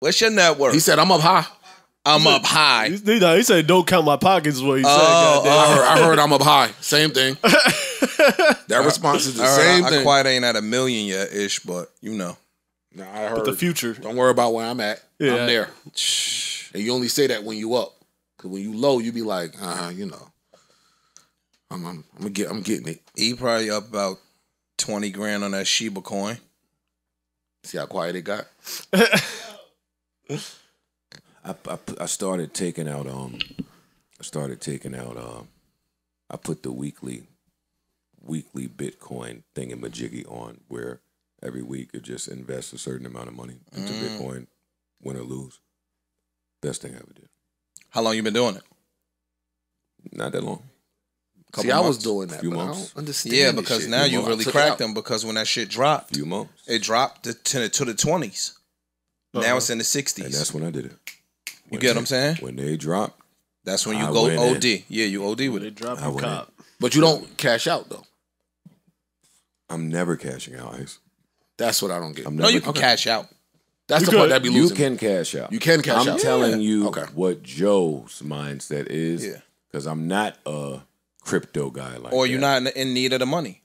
What's your net worth? He said, I'm up high. I'm up high. He said, don't count my pockets is what he said. I heard I'm up high. Same thing. That response is the same thing. I quite ain't at $1 million yet, ish, but you know. Nah, I heard. But the future. Don't worry about where I'm at. Yeah. I'm there. And you only say that when you up. Because when you low, you be like, you know. I'm getting it. He probably up about 20 grand on that Shiba coin. See how quiet it got? I started taking out I put the weekly Bitcoin thingamajiggy on where every week you just invest a certain amount of money into Bitcoin, win or lose. Best thing I ever did. How long you been doing it? Not that long. See, I was doing that, few but months. I don't understand. Yeah, because now you really cracked them because when that shit dropped, Few months. it dropped to the 20s. Now it's in the 60s. And that's when I did it. You get what I'm saying? When they dropped, That's when you I go went OD. in. Yeah, you OD with They it. drop I you went cop. But you don't cash out, though. I'm never cashing out, Ice. That's what I don't get. I'm No, never, you can cash out. That's the You part could. that be You losing. can cash out. You can cash I'm out. telling you Okay. what Joe's mindset is. Yeah. Because I'm not a crypto guy like Or that. you're not in need of the money.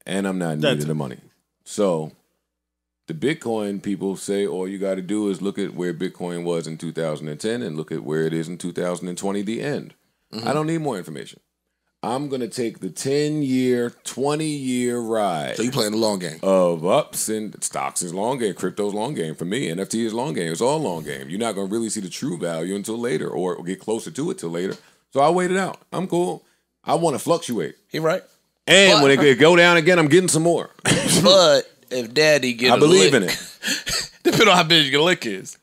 And I'm not needing the money. So the Bitcoin people say all you got to do is look at where Bitcoin was in 2010 and look at where it is in 2020, the end. I don't need more information. I'm going to take the 10-year, 20-year ride So you playing the long game. of ups, and stocks is long game, crypto's long game for me, NFT is long game. It's all long game. You're not going to really see the true value until later or get closer to it till later. So I wait it out. I'm cool. I want to fluctuate. He right. And when it go down again, I'm getting some more. But if daddy get I believe in it. depending on how big your lick is.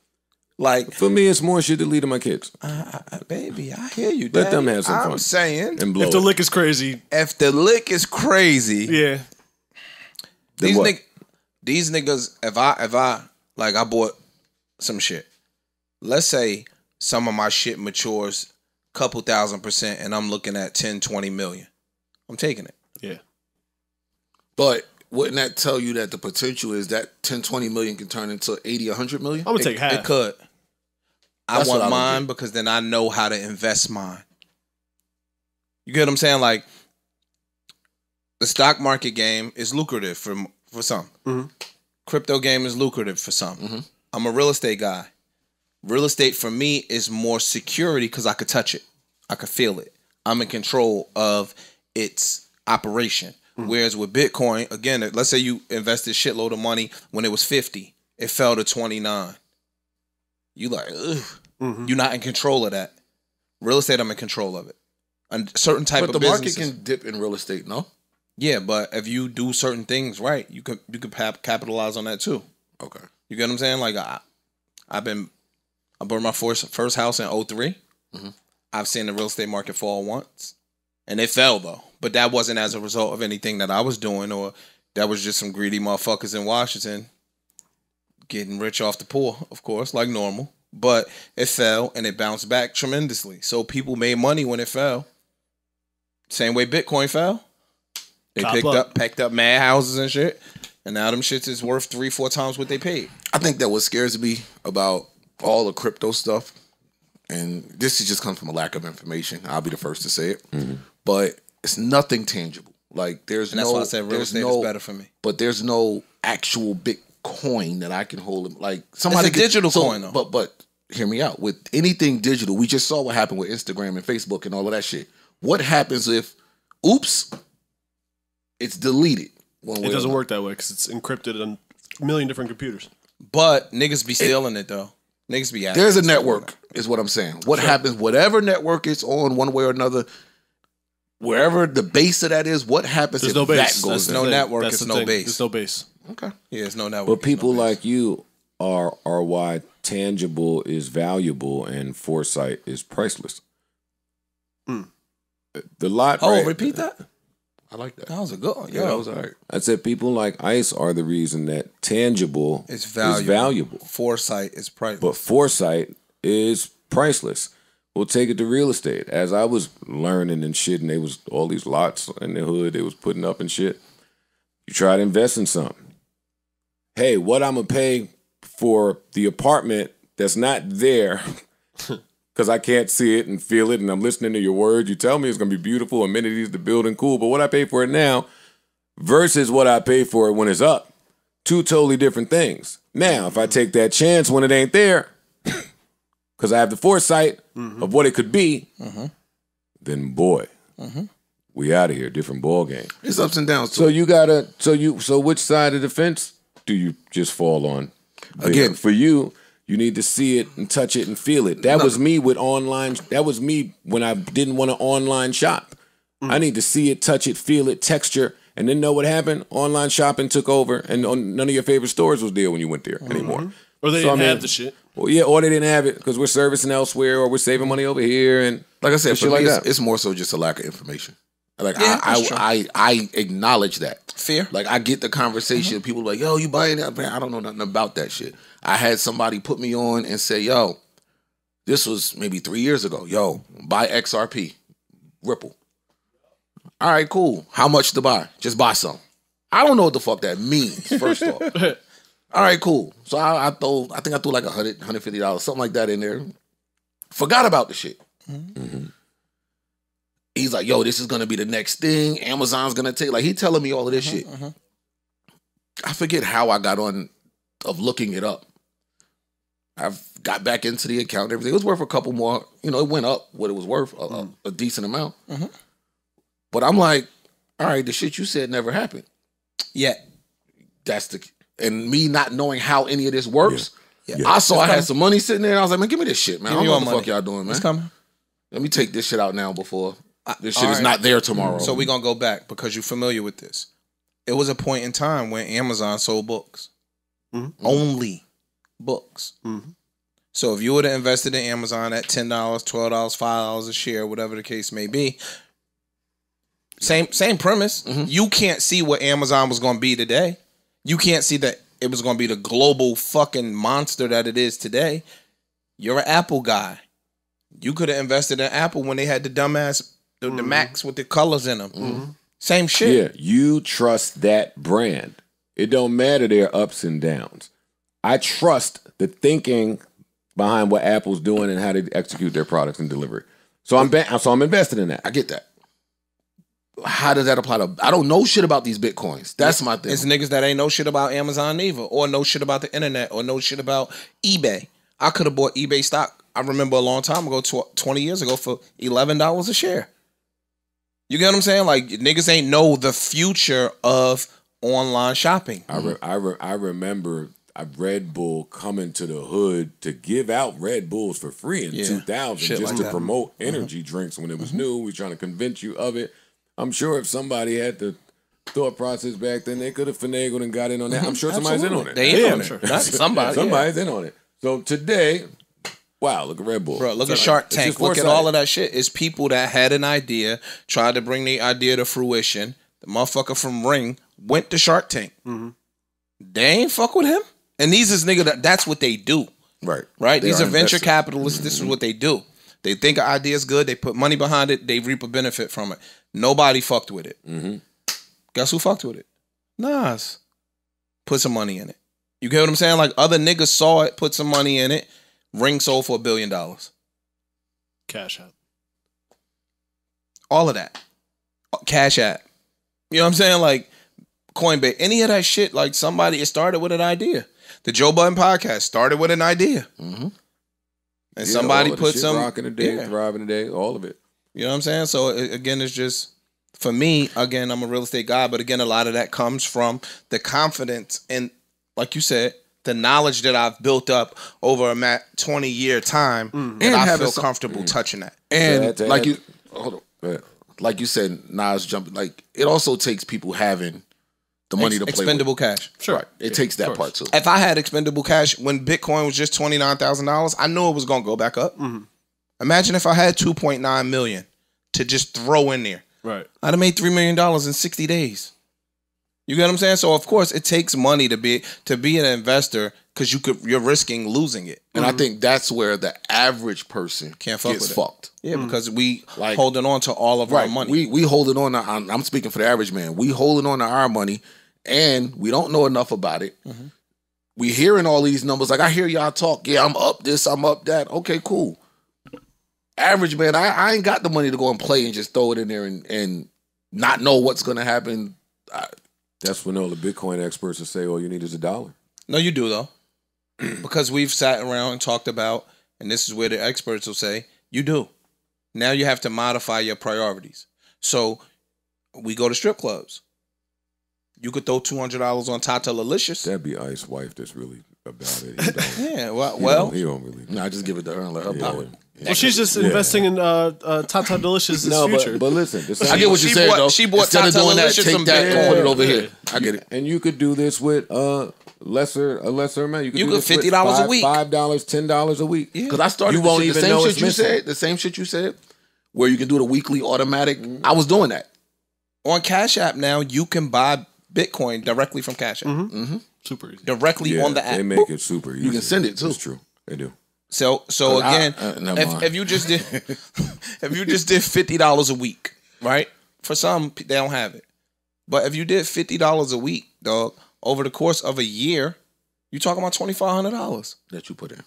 Like, For me, it's more shit to lead to my kids. baby, I hear you, Let daddy. them have some fun. I'm saying, And blow If the it. lick is crazy, if the lick is crazy, yeah. Then what? these niggas, if I like, I bought some shit. Let's say some of my shit matures couple $1,000% and I'm looking at 10, 20 million. I'm taking it. Yeah. But wouldn't that tell you that the potential is that 10, 20 million can turn into 80, 100 million? I'm going to take half. It could. That's I what I want don't mine get. because then I know how to invest mine. You get what I'm saying? Like, the stock market game is lucrative for some. Mhm. Crypto game is lucrative for some. I'm a real estate guy. Real estate for me is more security because I could touch it. I could feel it. I'm in control of its operation. Whereas with Bitcoin, again, let's say you invested shitload of money when it was 50. It fell to 29. You like, ugh. You're not in control of that. Real estate, I'm in control of it. A certain type But of the market businesses. can dip in real estate, no? Yeah, but if you do certain things right, you could capitalize on that too. Okay. You get what I'm saying? Like I bought my first house in 03. I've seen the real estate market fall once, and it fell though. But that wasn't as a result of anything that I was doing, or that was just some greedy motherfuckers in Washington getting rich off the poor, of course, like normal. But it fell and it bounced back tremendously. So people made money when it fell. Same way Bitcoin fell. They picked up mad houses and shit. And now them shits is worth 3-4 times what they paid. I think that what scares me about all the crypto stuff, and this is just comes from a lack of information. I'll be the first to say it. But it's nothing tangible. Like there's And that's why I said real estate is better for me. But there's no actual Bitcoin that I can hold. Like somebody It's a digital coin though. But hear me out. With anything digital, we just saw what happened with Instagram and Facebook and all of that shit. What happens if, oops, it's deleted? It doesn't work that way because it's encrypted on a million different computers. But niggas be stealing it though. Niggas be There's a network, is what I'm saying. What happens, whatever network it's on, one way or another, wherever the base of that is, what happens There's if no base. that goes That's down? no network, That's it's the no thing. base. There's no base. Okay. Yeah, it's no network. But it's no people base. like you are why tangible is valuable and foresight is priceless. The lot. Oh, right? repeat that? I like that. That was a good one. Yeah, that was all right. I said people like Ice are the reason that tangible It's is valuable. valuable. Foresight is priceless. But foresight is priceless. We'll take it to real estate. As I was learning and shit, and they was all these lots in the hood they was putting up and shit. You try to invest in something. Hey, what I'm gonna pay for the apartment that's not there because I can't see it and feel it and I'm listening to your words. You tell me it's going to be beautiful, amenities, the building, cool. But what I pay for it now versus what I pay for it when it's up, two totally different things. Now, if I take that chance when it ain't there, because I have the foresight of what it could be, then boy, we out of here. Different ball game. It's ups and downs. So you gotta. So which side of the fence do you just fall on? Again, for you, you need to see it and touch it and feel it. That was me with online. That was me when I didn't want to online shop. I need to see it, touch it, feel it, texture, and then know what happened. Online shopping took over, and none of your favorite stores was there when you went there anymore. Or they didn't have the shit. Well, yeah, or they didn't have it because we're servicing elsewhere, or we're saving money over here, and like I said, for me, that. It's more so just a lack of information. Like Yeah, I acknowledge that. Fear. Like I get the conversation. People like, yo, you buying that? Man, I don't know nothing about that shit. I had somebody put me on and say, yo, this was maybe 3 years ago. Yo, buy XRP, Ripple. All right, cool. How much to buy? Just buy some. I don't know what the fuck that means. First off. All right, cool. So I think I threw like $100, $150, something like that in there. Forgot about the shit. He's like, yo, this is gonna be the next thing. Amazon's gonna take. Like, he telling me all of this shit. I forget how I got on of looking it up. I've got back into the account and everything. It was worth a couple more. You know, it went up what it was worth, a decent amount. But I'm like, all right, the shit you said never happened. Yeah. That's the... And me not knowing how any of this works, Yeah. I saw I had some money sitting there, and I was like, man, give me this shit, man. I don't know what the fuck y'all doing, man. It's coming. Let me take this shit out now before this shit all is right. not there tomorrow. So we're going to go back because you're familiar with this. It was a point in time when Amazon sold books. Only books. So if you would have invested in Amazon at $10, $12, $5 a share, whatever the case may be, same premise. You can't see what Amazon was going to be today. You can't see that it was going to be the global fucking monster that it is today. You're an Apple guy. You could have invested in Apple when they had the dumbass, the Macs with the colors in them. Same shit. Yeah, you trust that brand. It don't matter their ups and downs. I trust the thinking behind what Apple's doing and how they execute their products and delivery. So I'm invested in that. I get that. How does that apply to... I don't know shit about these Bitcoins. That's my thing. It's niggas that ain't know shit about Amazon either, or know shit about the internet, or know shit about eBay. I could have bought eBay stock, I remember a long time ago, 20 years ago, for $11 a share. You get what I'm saying? Like, niggas ain't know the future of online shopping. I remember Red Bull coming to the hood to give out Red Bulls for free in 2000 Shit just like to that. promote energy drinks when it was new. We trying to convince you of it. I'm sure if somebody had the thought process back then, they could have finagled and got in on that. I'm sure somebody's in on it. They in on it. Not somebody. Somebody's in on it. So today, wow, look at Red Bull. Bro, look at Shark It's Tank. just Look at foresight. all of that shit. It's people that had an idea, tried to bring the idea to fruition. The motherfucker from Ring went to Shark Tank. They ain't fuck with him. And these is nigga that's what they do. Right. Right? They These are venture invested. capitalists. This is what they do. They think an idea is good. They put money behind it. They reap a benefit from it. Nobody fucked with it. Guess who fucked with it? Nas. Put some money in it. You get what I'm saying? Like, other niggas saw it, put some money in it. Ring sold for $1 billion. Cash out. All of that. Cash App. You know what I'm saying? Like, Coinbase. Any of that shit, like, it started with an idea. The Joe Budden podcast started with an idea. And somebody put some... rocking today, thriving today, all of it. You know what I'm saying? So, again, it's just... For me, again, I'm a real estate guy, but again, a lot of that comes from the confidence and, like you said, the knowledge that I've built up over a 20-year time that I feel comfortable touching that. And Yeah, like you... Hold on. Like you said, Nas jumping. Like, it also takes people having the money to play Expendable with. cash. Sure. Right. It takes that part too. If I had expendable cash when Bitcoin was just $29,000, I knew it was going to go back up. Imagine if I had 2.9 million to just throw in there. Right. I'd have made $3 million in 60 days. You get what I'm saying? So of course it takes money to be an investor because you're risking losing it. And I think that's where the average person Can't fuck gets with it. fucked. Yeah, because we Like- holding on to all of our money. We holding on to, I'm speaking for the average man. We holding on to our money and we don't know enough about it. we hearing all these numbers. Like I hear y'all talk. Yeah, I'm up this, I'm up that. Okay, cool. Average man, I ain't got the money to go and play and just throw it in there and not know what's gonna happen. That's when all the Bitcoin experts will say, all you need is $1. No, you do though. Because we've sat around and talked about, and this is where the experts will say, you do. Now you have to modify your priorities. So we go to strip clubs. You could throw $200 on Tata Lilicious. That'd be Ice's wife that's really about it. He don't, Yeah, well, he don't really. I just give it to her and let her blow it. Well, she's just investing in Tata Delicious' future. But listen, I get what you said though. She bought Instead of Tata doing that, Lilicious take some that and Bitcoin. put it over here. I get it. And you could do this with a lesser amount. You could do this with $50 a week. $5, $10 a week. Because I started You won't even know it's missing. the same shit you said, where you can do the weekly automatic. I was doing that. On Cash App now, you can buy Bitcoin directly from Cash App. Super easy. Directly on the app. They make it super easy. You can send it too. That's true. They do. So again, never mind. if you just did $50 a week, right? For some, they don't have it. But if you did $50 a week, dog, over the course of a year, you're talking about $2,500 that you put in.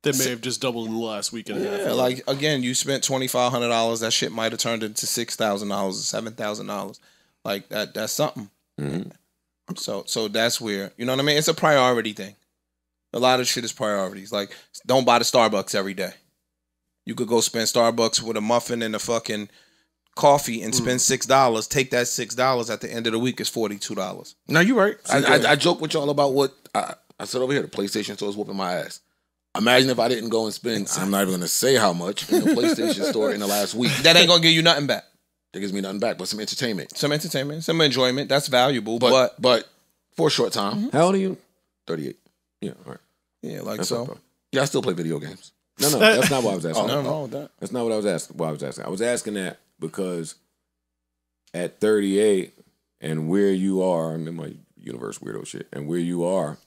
They may have just doubled in the last week and a half. Yeah, like again, you spent $2,500. That shit might have turned into $6,000 or $7,000. Like that's something. So that's where, you know what I mean? It's a priority thing. A lot of shit is priorities. Like, don't buy the Starbucks every day. You could go spend Starbucks with a muffin and a fucking coffee and spend $6. Take that $6 at the end of the week is $42. No, you're right. I joke with y'all about what I said over here. The PlayStation store is whooping my ass. Imagine if I didn't go and spend, I'm not even going to say how much, in the PlayStation store in the last week. That ain't going to give you nothing back. That gives me nothing back, but some entertainment. Some entertainment, some enjoyment. That's valuable, but for a short time. How old are you? 38. Yeah, all right. Yeah, like That's so. Yeah, I still play video games. No, that's not what I was asking. Nothing wrong with that. That's not what I was asking. I was asking that because at 38 and where you are, I'm in my universe weirdo shit, and where you are,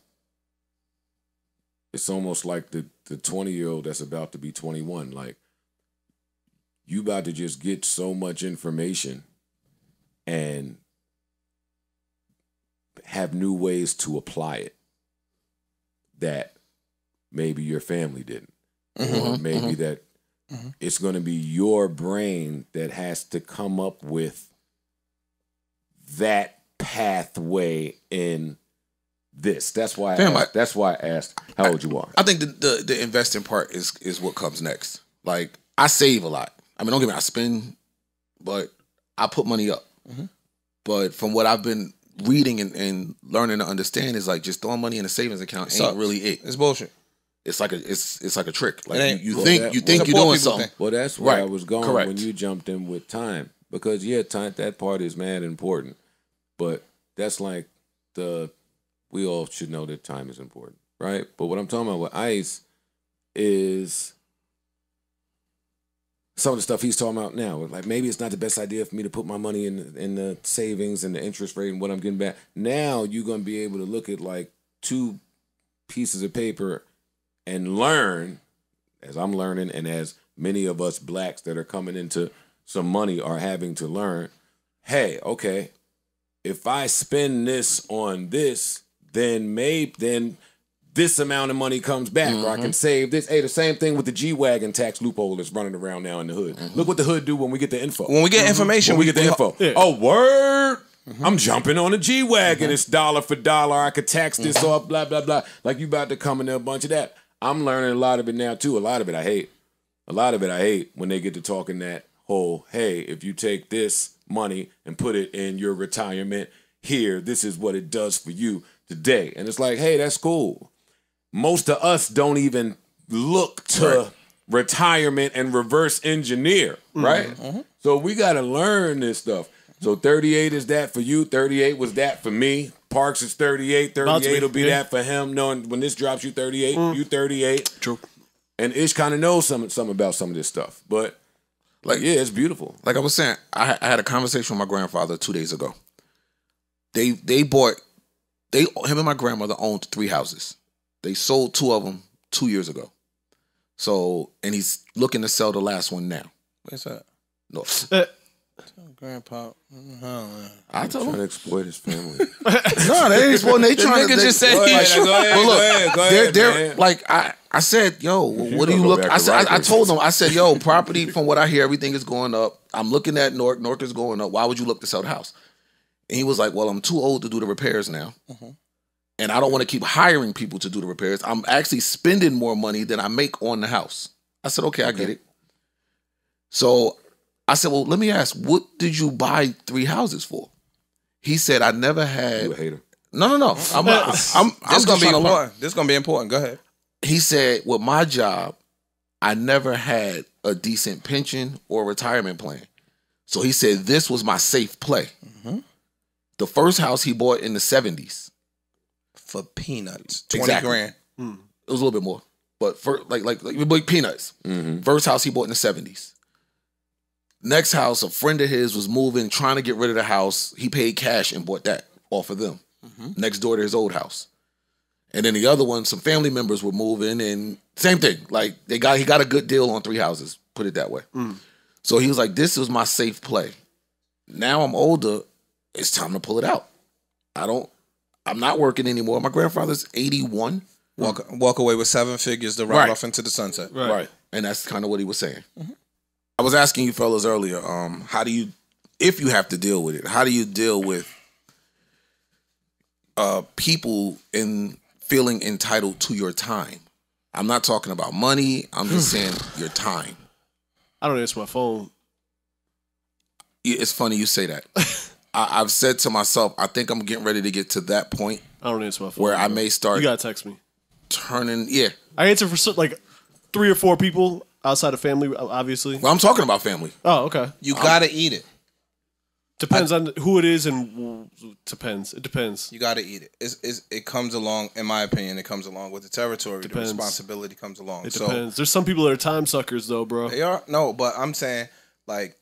it's almost like the 20-year-old that's about to be 21. Like, you about to just get so much information and have new ways to apply it that maybe your family didn't. Or maybe that it's going to be your brain that has to come up with that pathway in this. That's why that's why I asked how old you are. I think the investing part is what comes next. Like, I save a lot. I mean, don't get me, I spend, but I put money up. But from what I've been reading and learning to understand is like just throwing money in a savings account ain't really it. It's bullshit. It's like a trick. Like you Well, think you're doing something. Well, that's where I Right. was going Correct. when you jumped in with time. Because time, that part is mad important. But that's like we all should know that time is important, right? But what I'm talking about with Ice is some of the stuff he's talking about now. Like, maybe it's not the best idea for me to put my money in the savings and the interest rate and what I'm getting back. Now you're going to be able to look at like 2 pieces of paper and learn, as I'm learning and as many of us blacks that are coming into some money are having to learn, hey, okay, if I spend this on this, then this amount of money comes back, or I can save this. Hey, the same thing with the G-Wagon tax loophole that's running around now in the hood. Look what the hood do when we get the info. When we get information, When we get the info. Yeah. Oh, word! I'm jumping on a G-Wagon. It's dollar for dollar. I could tax this off, blah, blah, blah. Like, you about to come in there, a bunch of that. I'm learning a lot of it now, too. A lot of it I hate. When they get to talking that whole, hey, if you take this money and put it in your retirement here, this is what it does for you today. And it's like, hey, that's cool. Most of us don't even look to retirement and reverse engineer, right? So we got to learn this stuff. So 38 is that for you. 38 was that for me. Parks is 38. 38 will be that for him. Knowing when this drops, you 38. You 38. True. And Ish kind of knows something about some of this stuff. But, like, yeah, it's beautiful. Like I was saying, I had a conversation with my grandfather 2 days ago. Him and my grandmother owned 3 houses. They sold 2 of them 2 years ago. So, and he's looking to sell the last one now. What's that? No. Grandpa. I told Trying him. to exploit his family. No, they ain't exploiting. They trying to just said. Go ahead, they're man. like I said, yo, what do you gonna go look? back I to said, I Rikers. told them, I said, yo, property from what I hear, everything is going up. I'm looking at Newark. Newark is going up. Why would you look to sell the house? And he was like, well, I'm too old to do the repairs now, and I don't want to keep hiring people to do the repairs. I'm actually spending more money than I make on the house. I said, okay, I get it. So I said, well, let me ask, what did you buy 3 houses for? He said, I never had. You a hater. No. I'm This just gonna be trying to learn. important. This gonna be important. Go ahead. He said, with my job, I never had a decent pension or retirement plan. So he said, this was my safe play. The first house he bought in the 70s. For peanuts, 20 Exactly. grand. It was a little bit more. But for like peanuts. First house he bought in the 70s. Next house, a friend of his was moving, trying to get rid of the house. He paid cash and bought that off of them. Next door to his old house. And then the other one, some family members were moving, and same thing. Like he got a good deal on 3 houses, put it that way. So he was like, this was my safe play. Now I'm older, it's time to pull it out. I'm not working anymore. My grandfather's 81. Walk away with 7 figures to ride off into the sunset. Right. And that's kind of what he was saying. I was asking you fellas earlier, how do you, if you have to deal with it, how do you deal with people in feeling entitled to your time? I'm not talking about money. I'm just saying your time. I don't answer my phone. It's funny you say that. I've said to myself, I think I'm getting ready to get to that point I don't answer my phone. where I bro. may start You gotta text me. turning. Yeah. I answer for like 3 or 4 people outside of family, obviously. Well, I'm talking about family. Oh, okay. You gotta eat it. Depends on who it is and depends. It depends. You gotta eat it. It comes along, in my opinion, it comes along with the territory. Depends. The responsibility comes along. It depends. There's some people that are time suckers though, bro. They are no, but I'm saying like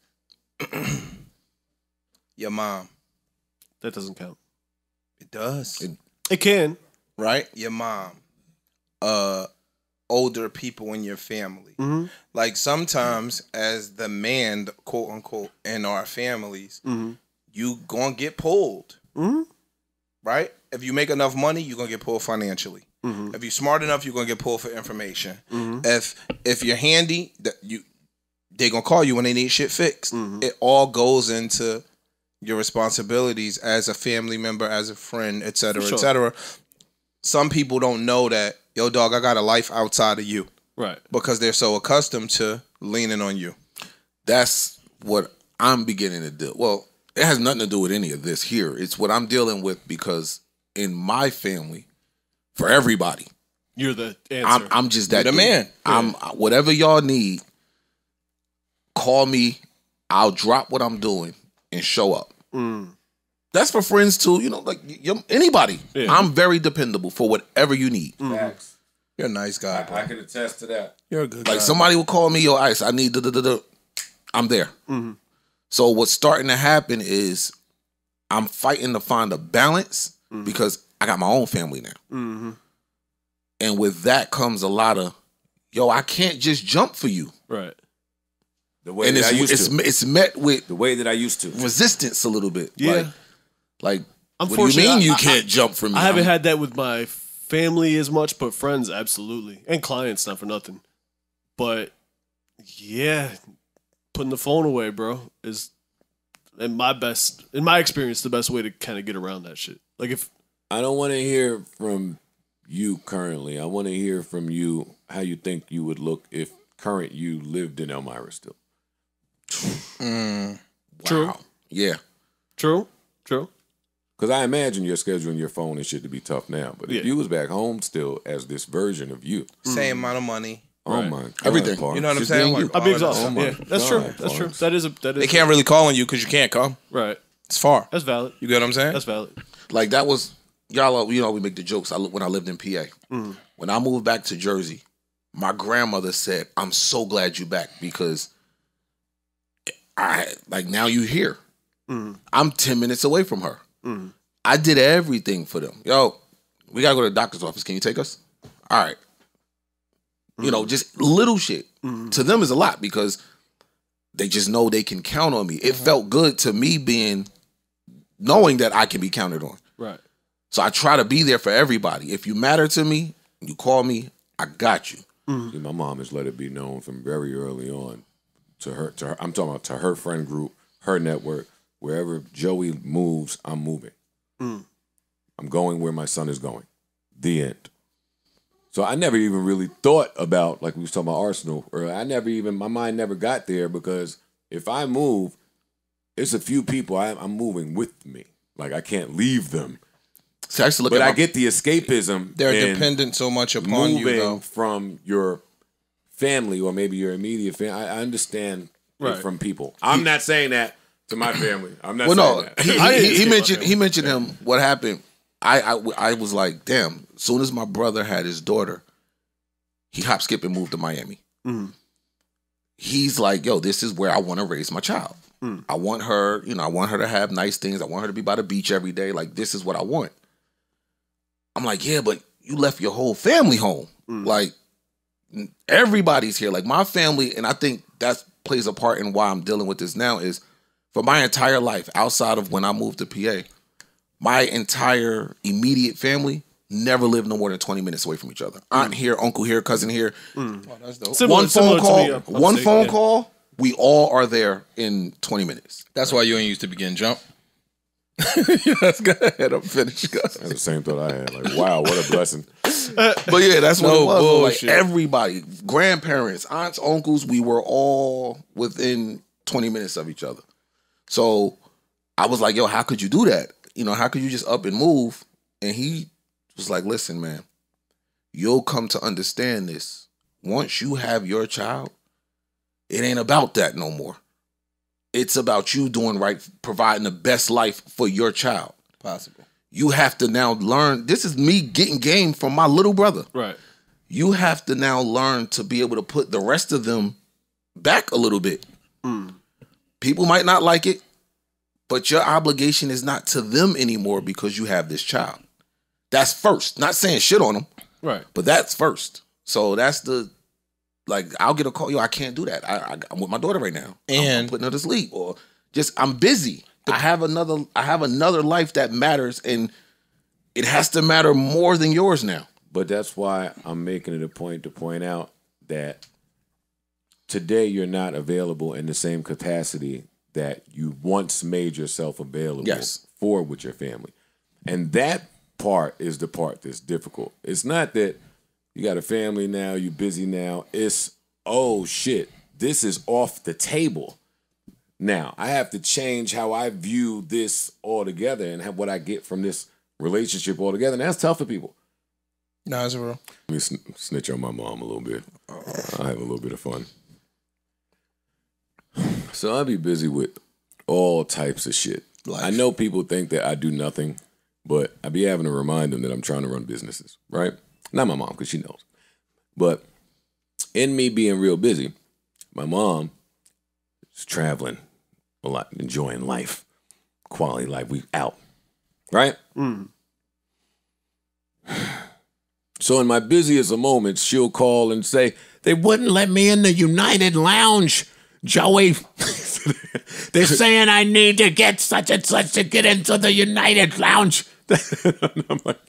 your mom. That doesn't count. It does. It can. Right? Your mom. Older people in your family. Like sometimes as the man, quote unquote, in our families, you gonna get pulled. Right? If you make enough money, you're gonna get pulled financially. If you're smart enough, you're gonna get pulled for information. If you're handy, they gonna call you when they need shit fixed. It all goes into your responsibilities as a family member, as a friend, et cetera, et cetera. Some people don't know that, yo, dog, I got a life outside of you. Right. Because they're so accustomed to leaning on you. That's what I'm beginning to do. Well, it has nothing to do with any of this here. It's what I'm dealing with because in my family, for everybody, You're the answer. I'm just that You're the dude. man. I'm whatever y'all need. Call me. I'll drop what I'm doing and show up. That's for friends too. You know, like anybody. Yeah. I'm very dependable for whatever you need. Facts. You're a nice guy. I can attest to that. You're a good guy. Like somebody will call me, yo, Ice, I need I'm there. So what's starting to happen is I'm fighting to find a balance because I got my own family now. And with that comes a lot of, yo, I can't just jump for you. right. The way And that I used to. it's met with The way that I used to. resistance a little bit. Yeah. Like what do you Unfortunately, mean you I- can't jump for me? I haven't had that with my family as much, but friends, absolutely. And clients, not for nothing. But yeah, putting the phone away, bro, is in my experience, the best way to kind of get around that shit. Like if I don't want to hear from you currently. I want to hear from you how you think you would look if current you lived in Elmira still. True. Wow. Yeah. True. Because I imagine your schedule and your phone and shit to be tough now. But if you was back home still as this version of you, Same amount of money. oh my God, Everything. Parks. You know what I'm Just saying? being you. I'd be all of that exhausted. stuff. my Yeah, that's true. God, That's true. Parks. That is They can't really call on you because you can't come. right. It's far. That's valid. You get what I'm saying? That's valid. Like that was y'all. You know, we make the jokes. When I lived in PA, when I moved back to Jersey, my grandmother said, "I'm so glad you back because now you here. I'm 10 minutes away from her. I did everything for them. Yo, we gotta go to the doctor's office. Can you take us? All right. You know, just little shit to them is a lot because they just know they can count on me. It felt good to me knowing that I can be counted on. Right. So I try to be there for everybody. If you matter to me, you call me, I got you. See, my mom has let it be known from very early on to her. I'm talking about to her friend group, her network. Wherever Joey moves, I'm moving. I'm going where my son is going. The end. So I never even really thought about, like we was talking about Arsenal, or my mind never got there, because if I move, it's a few people I'm moving with me. Like, I can't leave them. So I get the escapism. They're dependent so much upon you, though. From your family or maybe your immediate family. I understand it from people. I'm not saying that to my family. I'm not saying that. He mentioned him. What happened? I was like, damn. As soon as my brother had his daughter, he hop, skip, and moved to Miami. He's like, yo, this is where I want to raise my child. I want her, I want her to have nice things. I want her to be by the beach every day. Like, this is what I want. I'm like, yeah, but you left your whole family home. Like, everybody's here. Like, my family, and I think that plays a part in why I'm dealing with this now, is for my entire life, outside of when I moved to PA, my entire immediate family never lived no more than 20 minutes away from each other. Aunt here, uncle here, cousin here. Oh, that's dope. One phone call, we all are there in 20 minutes. That's why you ain't used to be getting jumped. Yes, go ahead. I'm finished. That's the same thought I had. Like, wow, what a blessing. But yeah, that's what it was. Bullshit. Like, everybody, grandparents, aunts, uncles, we were all within 20 minutes of each other. So I was like, yo, how could you do that? How could you just up and move? And he was like, listen, man, you'll come to understand this. Once you have your child, it ain't about that no more. It's about you doing right, providing the best life for your child. Possible. You have to now learn. This is me getting game from my little brother. Right. You have to now learn to be able to put the rest of them back a little bit. People might not like it, but your obligation is not to them anymore because you have this child. That's first. Not saying shit on them. Right. But that's first. So that's I'll get a call. Yo, I can't do that. I'm with my daughter right now. I'm putting her to sleep. Or just, I'm busy. I have another life that matters, and it has to matter more than yours now. But that's why I'm making it a point to point out that today you're not available in the same capacity that you once made yourself available for with your family. And that part is the part that's difficult. It's not that you got a family now, you busy now. It's, oh shit, this is off the table. Now, I have to change how I view this altogether and what I get from this relationship altogether. And that's tough for people. No, it's real. Let me snitch on my mom a little bit. I have a little bit of fun. So I'll be busy with all types of shit. Life. I know people think that I do nothing, but I be having to remind them that I'm trying to run businesses, right? Not my mom, because she knows. But in me being real busy, my mom is traveling a lot, enjoying life, quality life. We out, right? So in my busiest of moments, she'll call and say, they wouldn't let me in the United Lounge, Joey. They're saying I need to get such and such to get into the United Lounge. I'm like,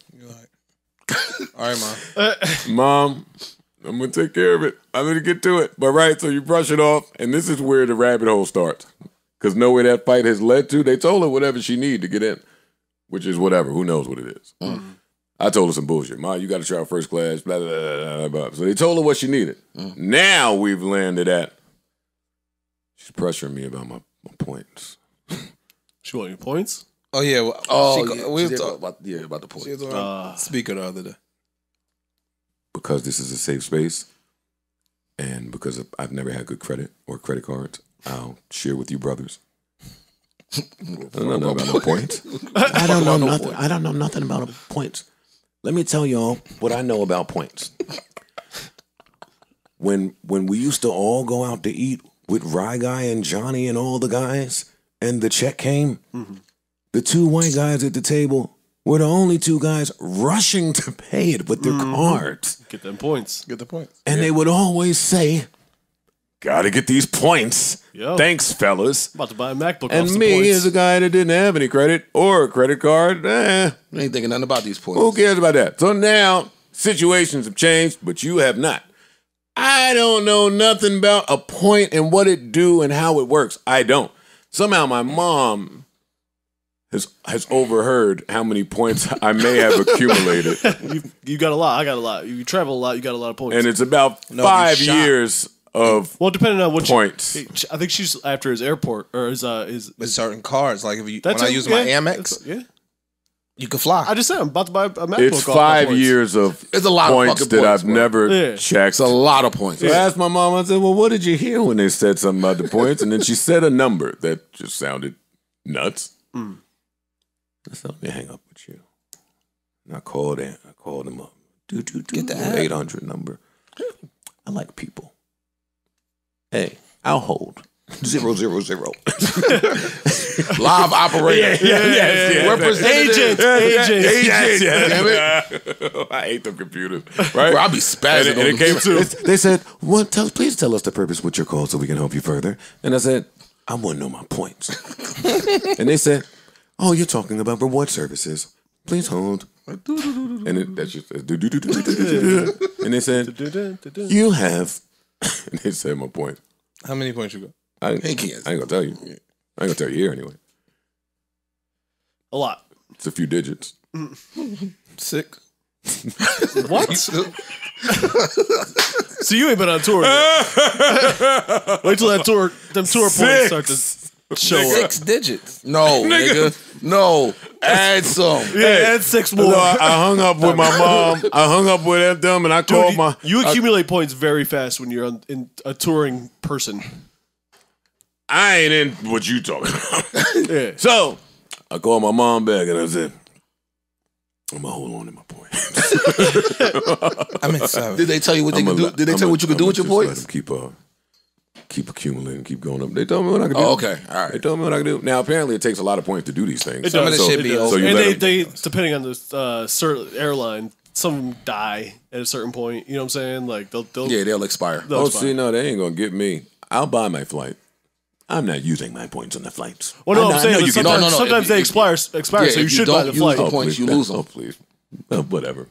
all right, Mom. Mom, I'm going to take care of it. I'm going to get to it. But right, so you brush it off, and this is where the rabbit hole starts. Because know where that fight has led to? They told her whatever she needed to get in, which is whatever. Who knows what it is. I told her some bullshit. Ma, you got to travel first class, blah, blah, blah, blah, blah. So they told her what she needed. Now we've landed at, she's pressuring me about my points. She want your points? Oh, yeah. We talk about the points. Speaker the other day. Because this is a safe space, and because I've never had good credit or credit cards, I'll share with you brothers. I don't know about no points. I don't know nothing. I don't know nothing about points. Let me tell y'all what I know about points. When we used to all go out to eat with Rye Guy and Johnny and all the guys, and the check came, the two white guys at the table were the only two guys rushing to pay it with their cards. Get them points. Get the points. And they would always say, gotta get these points. Yo. Thanks, fellas. About to buy a MacBook. And off some me, points. as a guy that didn't have any credit or a credit card, You ain't thinking nothing about these points. who cares about that? So now situations have changed, but you have not. I don't know nothing about a point and what it do and how it works. I don't. Somehow my mom has overheard how many points I may have accumulated. You got a lot. I got a lot. You travel a lot. You got a lot of points. And it's about No, 5 you shot. years of well, depending on what points. I think she's after his airport or his. With certain cards, like if you when That's I it, use yeah. my Amex, Yeah. you can fly. I just said I'm about to buy a MacBook. It's off my 5 points. years of It's a lot of points fucking that points, I've bro. never Yeah. checked. It's a lot of points. So I asked my mom, I said, well, what did you hear when they said something about the points? And then she said a number that just sounded nuts. I said, let me hang up with you. And I called him up. Get the 800 number. I like people. Hey, I'll hold. 000. Live operator. Representative. Agent. Damn it. I hate them computers. Right? Bro, I'll be spazzing And on it them came, too. they said, please tell us the purpose with your call so we can help you further. And I said, I want to know my points. And they said, oh, you're talking about reward services. Please hold. And that just says, and they said, you have, and they said my point. How many points you got? I ain't gonna tell you. I ain't gonna tell you here anyway. A lot. It's a few digits. 6. What? So you ain't been on tour yet. Wait till them tour points start to show up. 6 digits. No, nigga. No. Add some. Yeah, add 6 more. No, I hung up with my mom. I hung up with them, and I called Dude, my. you accumulate points very fast when you're in a touring person. I ain't in what you talking about. Yeah. So I called my mom back, and I said, I'm gonna hold on to my point. I'm at 7. Did they tell you what they could do? Did they tell you what you could do with your points? Keep accumulating, keep going up. They told me what I could do. Oh, okay. All right. They told me what I could do. Now, apparently, it takes a lot of points to do these things. It Some of does. the shit It be does. over. So you And let they depending on the certain airline, some of them die at a certain point. You know what I'm saying? Like they'll Yeah, they'll expire. they'll Oh, expire. see, no, they ain't gonna get me. I'll buy my flight. I'm not using my points on the flights. Well, no, I I'm know saying you that can- sometimes, No. sometimes they expire, so Yeah, you if should you buy don't the use flight. the points, please, you no. lose them. Oh, please. Whatever.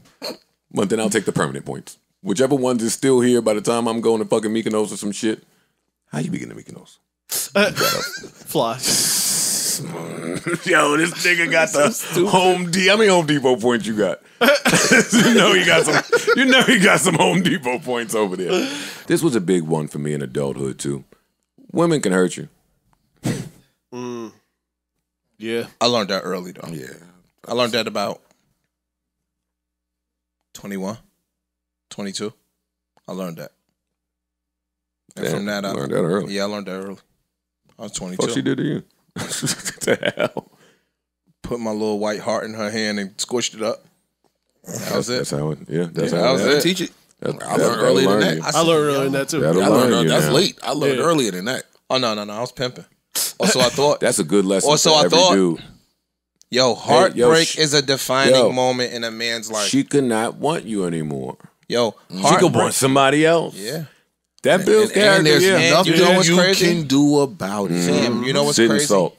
But then I'll take the permanent points. Whichever ones is still here by the time I'm going to fucking Mykonos or some shit. How you begin to Mykonos? Fly. Yo, this nigga got the How many Home Depot points you got? you know he got some Home Depot points over there. This was a big one for me in adulthood too. Women can hurt you. Yeah. I learned that early though. Yeah. I learned that about 21, 22. I learned that. And Damn, from that, I learned that early. Yeah, I learned that early. I was 22. Fuck she did to you. What the hell? Put my little white heart in her hand and squished it up. That was it. That's how it. Yeah, that's Yeah, how that was it. Teach it. That, I learned earlier than that. I learned earlier than that too. That'll I learn learned you that's now. late. I learned Yeah. earlier than that. Oh, no. I was pimping. Also, I thought. That's a good lesson. Also, for I every thought- dude. Yo, heartbreak sh- is a defining yo. moment in a man's life. She could not want you anymore. Yo, She could heartbreak. want somebody else. Yeah. That builds And character. there's Yeah. nothing You know what's you crazy? can do about it. Fam, you know what's Sit and crazy? sulk.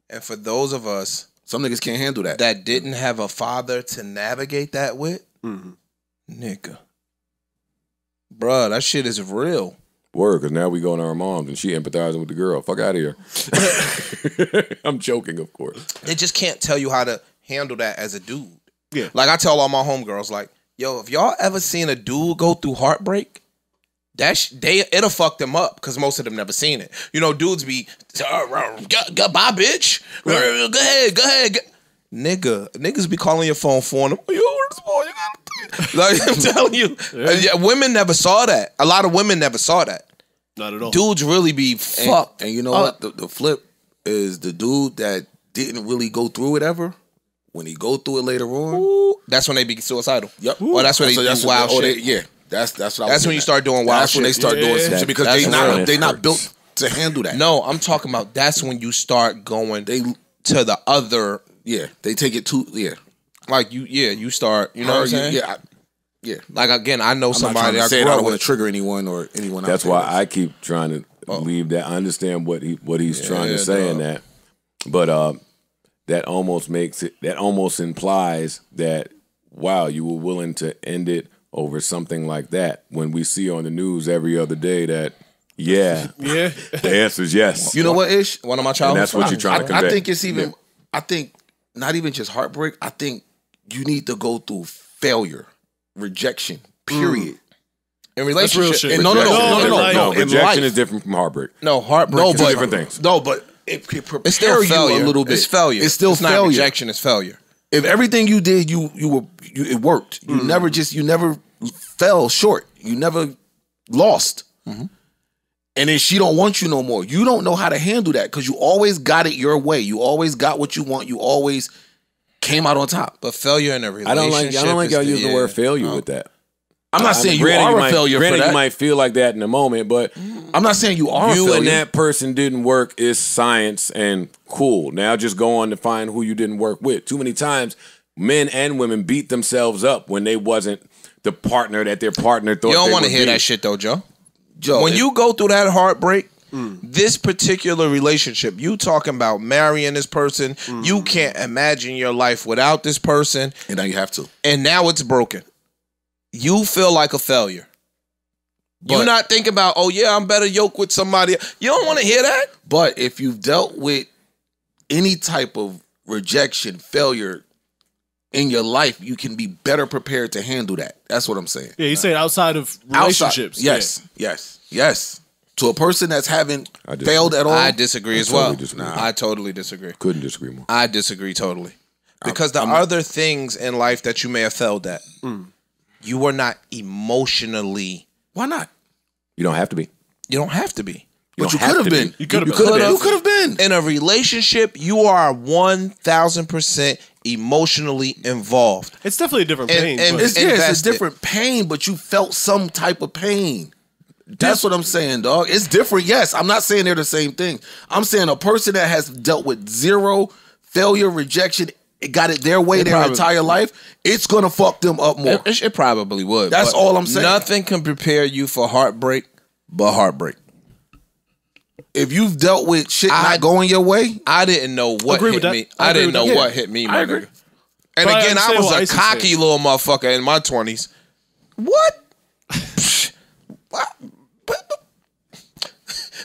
And for those of us Some niggas can't handle that. that didn't have a father to navigate that with, nigga. Bruh, that shit is real. Word, because now we going to our moms and she empathizing with the girl. Fuck out of here. I'm joking, of course. They just can't tell you how to handle that as a dude. Yeah. Like I tell all my homegirls, like, yo, if y'all ever seen a dude go through heartbreak, it'll fuck them up because most of them never seen it. You know, dudes be, goodbye, bitch. Go ahead. Niggas be calling your phone for them. Yo, where's the boy? You got like I'm telling you, women never saw that. A lot of women never saw that. Not at all. Dudes really be fucked. And you know what? The flip is the dude that didn't really go through it ever. When he go through it later on, Ooh, that's when they be suicidal. yep. Or that's when they do wild shit. That's what I was That's when you start doing wild That's when they shit. start doing Yeah. some shit because That's they real. not built to handle that. No, I'm talking about that's when you start going to the other. Yeah, they take it too. Yeah, Like you start. You know what I'm saying? Yeah, Yeah. Like again, I know I'm somebody not I say grew I up don't want with. to trigger anyone or anyone. That's out why there. I keep trying to leave that. I understand what he's trying to Yeah, say in dog. that, but that almost makes it. That almost implies that wow, you were willing to end it over something like that. When we see on the news every other day that Yeah. the answer is yes. You know what, Ish? One of my childhood And that's what you're friends. trying to convey. I think it's even. I think not even just heartbreak. I think you need to go through failure, rejection. Period. In That's real relationship. shit. in- No. No, In rejection life. is different from heartbreak. No, heartbreak. No, is but different. different things. No, but it prepare It's still failure. you a little bit. It's failure. It's still it's failure. not rejection. It's failure. If everything you did, it worked. You never fell short. You never lost. And then she don't want you no more. You don't know how to handle that because you always got it your way. You always got what you want. You always came out on top. But failure in a I relationship. don't like y'all use the yeah. word failure with that. I'm not saying you Granted, are a might, failure for granted, that. you might feel like that in a moment, but I'm not saying you are a you failure. and that person didn't work is science and cool. Now just go on to find who you didn't work with. Too many times, men and women beat themselves up when they wasn't the partner that their partner thought. You don't want want to to hear that shit though, Joe. Joe, When you go through that heartbreak, this particular relationship, you talking about marrying this person, you can't imagine your life without this person, and now you have to. and now it's broken. You feel like a failure. You're But- not thinking about, oh yeah, I'm better yoked with somebody. You don't want to hear that. But if you've dealt with any type of rejection, failure in your life, you can be better prepared to handle that. That's what I'm saying. Yeah, you say outside of relationships. Outside, yes. To a person that's haven't failed at all. I disagree as totally well. disagree. I totally disagree. Couldn't disagree more. I disagree totally. Because the other things in life that you may have failed at, you were not emotionally. Why not? You don't have to be. You don't have to be. But you don't have could have to been. be. You could have You could have been. In a relationship, you are 1,000% emotionally involved. It's definitely a different pain. and but- It's a invested. different pain, but you felt some type of pain. That's what I'm saying, dog. It's different, yes. I'm not saying they're the same thing. I'm saying a person that has dealt with zero failure, rejection, got it their way their probably- entire life, it's gonna fuck them up more. It probably would. That's but all I'm saying. Nothing can prepare you for heartbreak but heartbreak. If you've dealt with shit not going your way, I didn't know what Agree hit with that. me. I I agree didn't know with that. what hit me, I my agree. nigga. And But I again, I understand was what a Ice is cocky saying. little motherfucker in my 20s. What? What?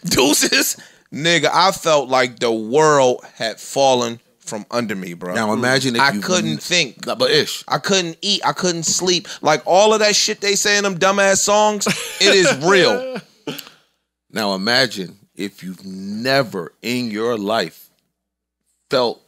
Deuces? Nigga, I felt like the world had fallen from under me, bro. now imagine if I you couldn't think. But Ish, I couldn't eat. I couldn't sleep. Like all of that shit they say in them dumbass songs, it is real. now imagine if you've never in your life felt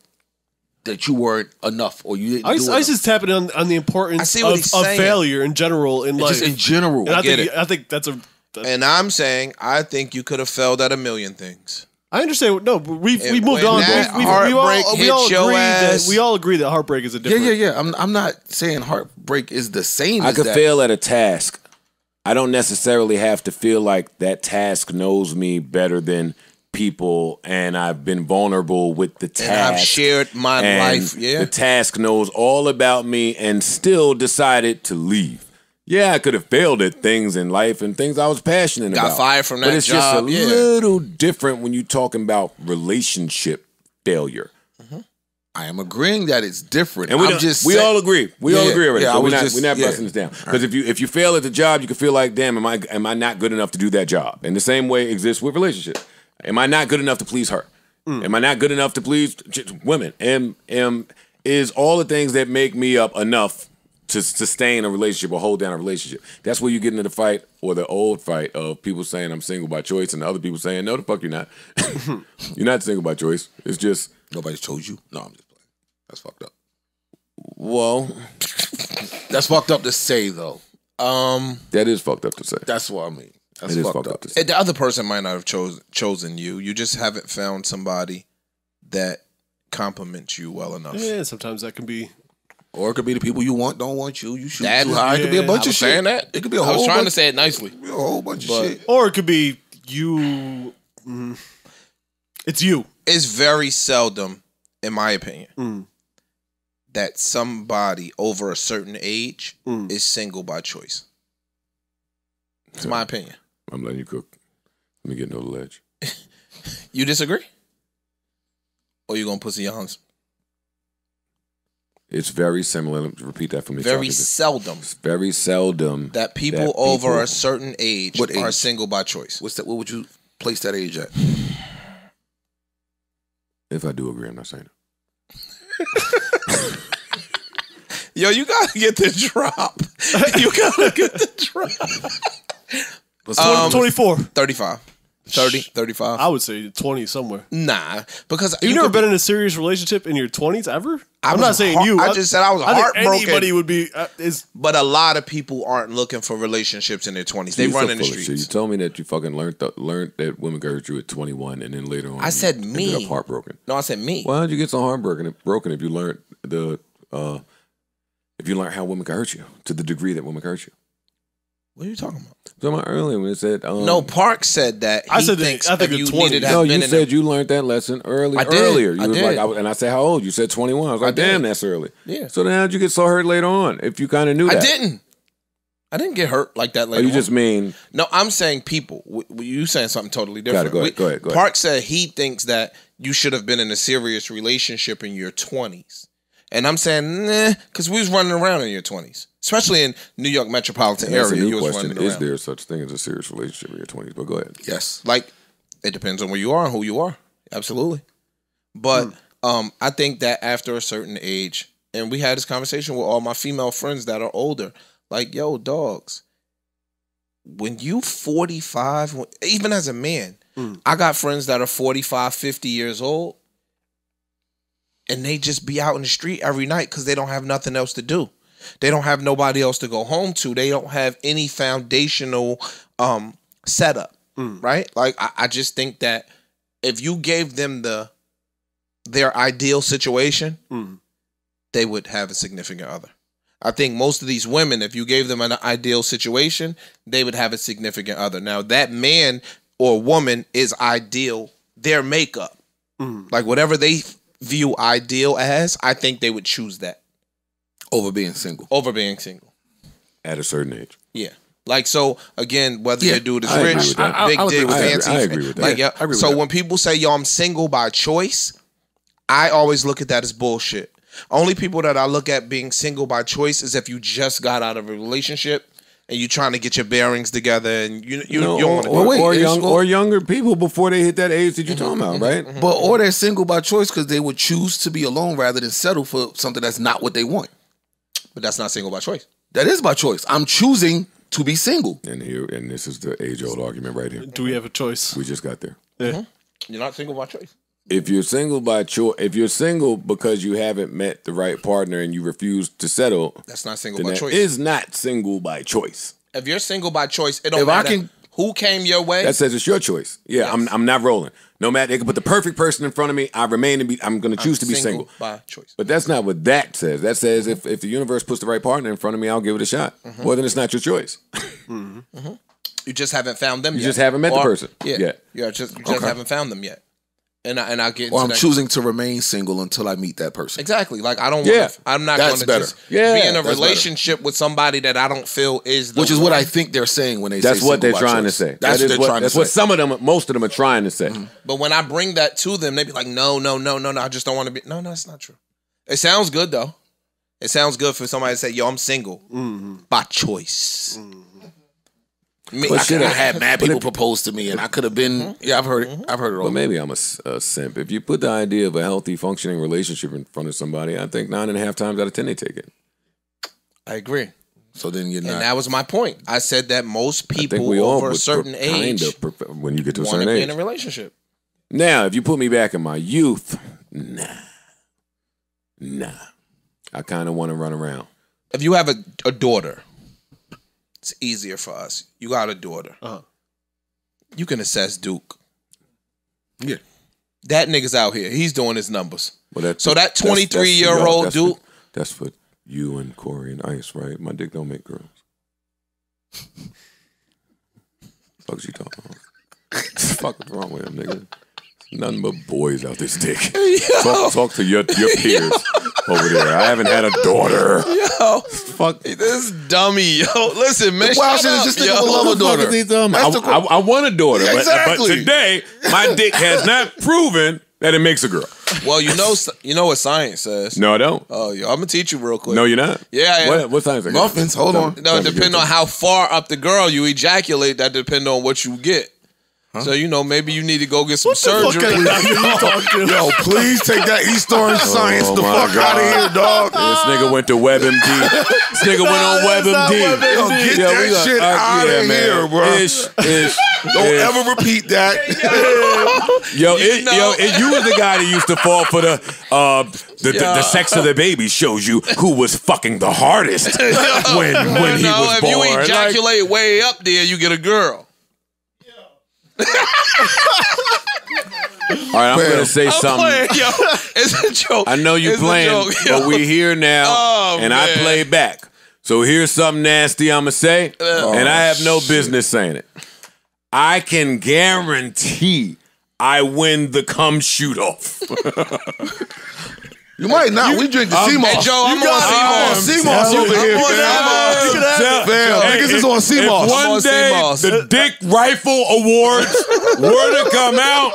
that you weren't enough or you didn't Ice do enough. is tapping on the I importance see what of he's saying. failure in general in life. Just in general. And I get think it. I think that's a. And I'm saying, I think you could have failed at a million things. I understand. No, but we And moved when on. that We heartbreak hits your ass- we all agree that heartbreak is a different. Yeah. I'm not saying heartbreak is the same I as could that. fail at a task. I don't necessarily have to feel like that task knows me better than people, and I've been vulnerable with the task. And I've shared my and life. Yeah. the task knows all about me and still decided to leave. Yeah, I could have failed at things in life and things I was passionate Got about. fired from But that it's job, just a yeah. little different when you're talking about relationship failure. I am agreeing that it's different. And we all agree. We all agree already. Yeah, so I we're was not just- busting this down. Because if you fail at the job, you can feel like, damn, am I not good enough to do that job? And the same way exists with relationships. Am I not good enough to please her? Am I not good enough to please women? Is all the things that make me up enough to sustain a relationship or hold down a relationship? That's where you get into the fight, or the old fight of people saying I'm single by choice and other people saying, no, the fuck you're not. You're not single by choice. It's just, Nobody told you. No, I'm just playing. That's fucked up. well, That's fucked up to say though. that is fucked up to say. That's what I mean. That's It is fucked up. to say. The other person might not have chosen you. You just haven't found somebody that compliments you well enough. Yeah, sometimes that can be. Or it could be the people you want don't want you. You shoot That too is- high. It could be a yeah, bunch I of was shit. saying that. It could be a I was whole trying to bunch, say it nicely. a whole bunch But- of shit. Or it could be you. It's you. It's very seldom, in my opinion, that somebody over a certain age is single by choice. It's my opinion. I'm letting you cook. Let me get no ledge. You disagree? Or you gonna pussy your husband? It's very similar. Repeat that for me. Very seldom. It's very seldom that people over a certain age are single by choice. What's that? What would you place that age at? If I do agree, I'm not saying it. Yo, you gotta get the drop. You gotta get the drop. 24. 35. 30, 35. I would say 20 somewhere. Nah, because you never been in a serious relationship in your 20s ever? I'm not saying you. I just said I was heartbroken. Anybody would be. But a lot of people aren't looking for relationships in their 20s. They run in the streets. You told me that you fucking learned that women could hurt you at 21, and then later on, I said me. Ended up heartbroken. No, I said me. Why did you get so heartbroken if you learned if you learned how women can hurt you to the degree that women can hurt you? What are you talking about? Talking about earlier when it said no. Park said that. I said I think you 20. needed. No, you said you learned that lesson earlier. You was like, and I said, how old? You said 21. I was like, damn, that's early. Yeah. So then how'd you get so hurt later on? If you kind of knew that, I didn't get hurt like that later. You just mean? No, I'm saying people. You saying something totally different. Go ahead. Park said he thinks that you should have been in a serious relationship in your 20s. And I'm saying, nah, because we was running around in your 20s. Especially in New York metropolitan area. That's a new you was question. Running around. Is there such thing as a serious relationship in your 20s? But go ahead. Yes. Like, it depends on where you are and who you are. Absolutely. But I think that after a certain age, and we had this conversation with all my female friends that are older, like, yo, dogs, when you 45, even as a man, I got friends that are 45, 50 years old, and they just be out in the street every night because they don't have nothing else to do. They don't have nobody else to go home to. They don't have any foundational setup, right? Like, I just think that if you gave them their ideal situation, they would have a significant other. I think most of these women, if you gave them an ideal situation, they would have a significant other. Now, that man or woman is ideal, their makeup. Like, whatever they view ideal as, I think they would choose that. Over being single. At a certain age. Yeah. Like, so, again, whether your dude is rich, big dick, fancy. I agree with that. Like, I agree with so that. when people say, yo, I'm single by choice, I always look at that as bullshit. Only people that I look at being single by choice is if you just got out of a relationship and you're trying to get your bearings together and you don't want to or younger people before they hit that age that you're talking about, right? But or they're single by choice because they would choose to be alone rather than settle for something that's not what they want. But that's not single by choice. That is by choice. I'm choosing to be single. And this is the age-old argument right here. Do we have a choice? We just got there. Yeah. You're not single by choice. If you're single by choice, if you're single because you haven't met the right partner and you refuse to settle, that's not single then by choice. That is not single by choice. If you're single by choice, it don't matter who came your way. That says it's your choice. Yeah, yes. I'm not rolling. No matter, they can put the perfect person in front of me. I'm going to choose to be single by choice. But that's not what that says. That says if the universe puts the right partner in front of me, I'll give it a shot. Well, then it's not your choice. You just haven't found them yet. You just haven't met the person yet. You just haven't found them yet. And I'll get into or I'm choosing to remain single until I meet that person. Exactly. Like, I don't want to, I'm not going to just be in a relationship with somebody that I don't feel is the Which is what I think they're saying when they say single. That's what they're trying to say. That's what some of them, most of them are trying to say. But when I bring that to them, they be like, no, I just don't want to be. No, that's not true. It sounds good, though. It sounds good for somebody to say, yo, I'm single by choice. I had mad people propose to me, and I could have been. Yeah, I've heard it. I've heard it all. But maybe I'm a simp. If you put the idea of a healthy, functioning relationship in front of somebody, I think 9.5 times out of 10 they take it. I agree. So then you're not. And that was my point. I said that most people over a certain age, when you get to a want certain to be age, in a relationship. Now, if you put me back in my youth, nah. I kind of want to run around. If you have a daughter. It's easier for us. You got a daughter. You can assess Duke. Yeah. That nigga's out here. He's doing his numbers. Well, so that 23-year-old Duke. That's for you and Corey and Ice, right? My dick don't make girls. Fuck's you talking about? Fuck is wrong with him, nigga? Nothing but boys out this dick. Talk to your peers. over there. I haven't had a daughter. Yo, Fuck. this dummy, yo. Listen, man. Wow, Shut up, this nigga yo. will love a daughter. I want a daughter, Yeah, but exactly. today my dick has not proven that it makes a girl. Well, you know what science says. No, I don't. Oh, yo, I'm gonna teach you real quick. No, you're not. Yeah, I am. What science? Muffins, hold on. No, depending on how far up the girl you ejaculate, that depends on what you get. So, maybe you need to go get some surgery. Yo, please take that East Orange science the my fuck out of here, dog. This nigga went to WebMD. This nigga went on WebMD. Yo, get that shit out of here, bro. Don't ever repeat that. You was the guy that used to fall for the sex of the baby shows you who was fucking the hardest when he was if born. you ejaculate way up there, you get a girl. All right, I'm gonna say something. Playing, yo. It's a joke. I know you It's playing, a joke, yo. but we here now, and I man. play back. So here's something nasty I'm gonna say, and I have no business saying it. I can guarantee I win the cum shoot off. You might not. We drink the CMOS. Hey, Joe, I'm on CMOS. CMOS over here, fam. Niggas is on If CMOS. one on day CMOS. the Dick Rifle Awards were to come out,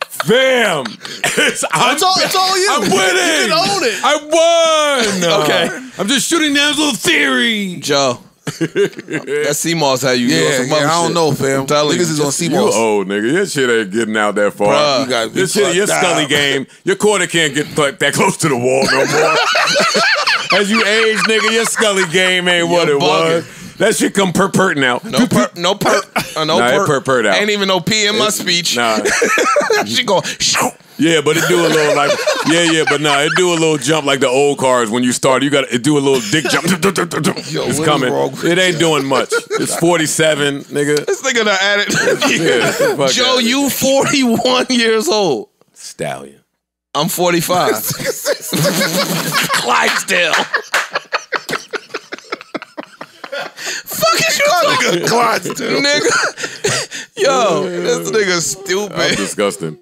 fam, it's all you. I'm winning. You can own it. I won. Okay. I'm just shooting down this little theory. Joe. That CMOS how you Yeah, some other I don't shit. know, fam. I'm telling Niggas is on You CMOS. old nigga. Your shit ain't getting out that far. Bruh. You gotta be This shit, your fucked scully up. game, your quarter can't get that close to the wall no more. As you age, nigga, your scully game ain't what it bugging. was. That shit come perperting out. No perp. No Nah, perp. it purrt out. Ain't even no P in my speech. Nah. She go. Yeah, but it do a little like but it do a little jump like the old cars when you start. You got to do a little dick jump. It's what coming. is wrong with It ain't doing much. It's 47, nigga. This nigga done added. Yeah, fuck Joe, that. you 41 years old. Stallion. I'm 45. Clydesdale. Fuck is you talking? Clydesdale. Nigga. Yo, this nigga stupid. That's disgusting.